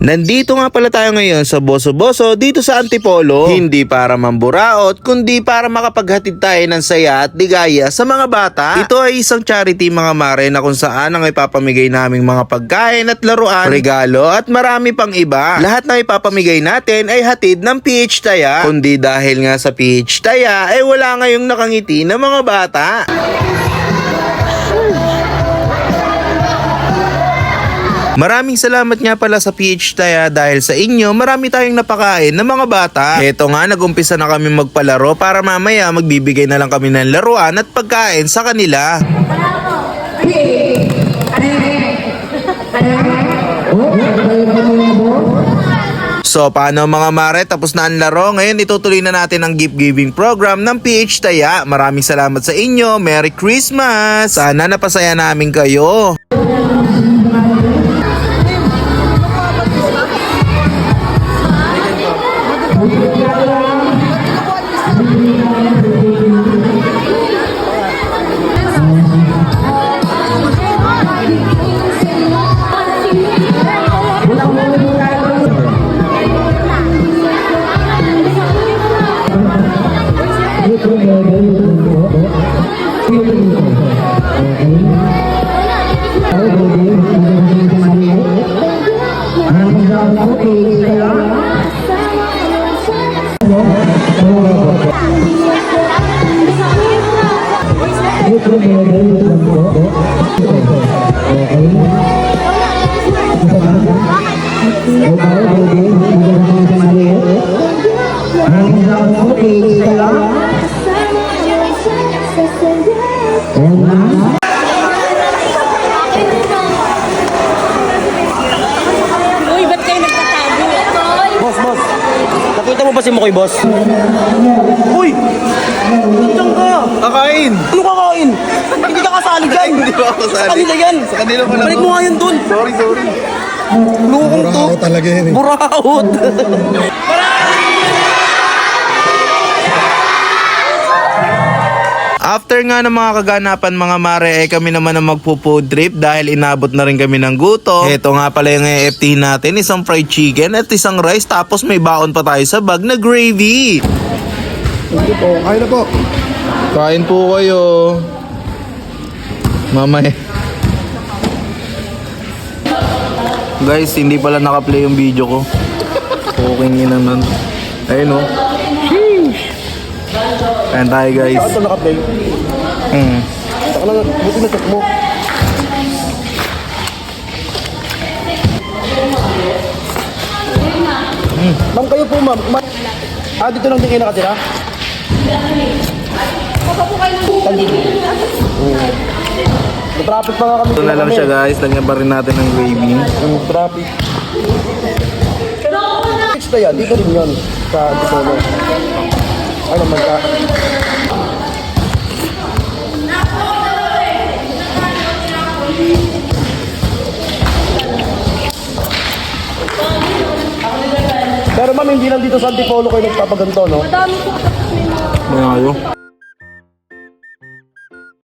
Nandito nga pala tayo ngayon sa Boso Boso dito sa Antipolo. Hindi para mamburaot, kundi para makapaghatid tayo ng saya at ligaya sa mga bata. Ito ay isang charity mga mare na kung saan ang ipapamigay naming mga pagkain at laruan, regalo at marami pang iba. Lahat na ipapamigay natin ay hatid ng PH Taya. Kundi dahil nga sa PH Taya ay wala ngayong nakangiti na mga bata. Maraming salamat nga pala sa PH Taya dahil sa inyo marami tayong napakain ng mga bata. Eto nga nagumpisa na kami magpalaro para mamaya magbibigay na lang kami ng laruan at pagkain sa kanila. So paano mga mare, tapos na ang laro. Ngayon itutuloy na natin ang gift giving program ng PH Taya. Maraming salamat sa inyo. Merry Christmas! Sana napasaya namin kayo. Uy, ba't kayo nagtatago? Boss. Nakita mo ba si Mukoy, boss? Uy! Nandiyan ka! Kakain! Ano kakain? Hindi ka kasali dyan! Hindi ba ako Sa kanila yan! Sa kanila pala. Balik mo nga yan dun! Sorry. Lukong to! Buraot talaga yun eh. Buraot! After nga ng mga kaganapan mga mare, kami naman ang magpo-food trip dahil inabot na rin kami ng gutom. Ito nga pala yung EFT natin, isang fried chicken at isang rice, tapos may baon pa tayo sa bag na gravy. Ito po, kaya na po. Kain po kayo. Mamaya. Guys, hindi pala nakaplay yung video ko. Okay nyo naman. Ayun o. Kain tayo guys. Ito naka-play. Saka lang, buti na check mo. Ma'am, kayo po ma'am. Dito lang din kayo nakatira? Traffic pa nga kami. Ito na lang siya guys. Lagyan pa rin natin ng gravy. Traffic. Next na yan, dito rin yun. Sa Antipolo. Ano man ka? Pero ma'am, hindi lang dito sa Antipolo kayo nagpapaganto, no? Madami po. May ayo.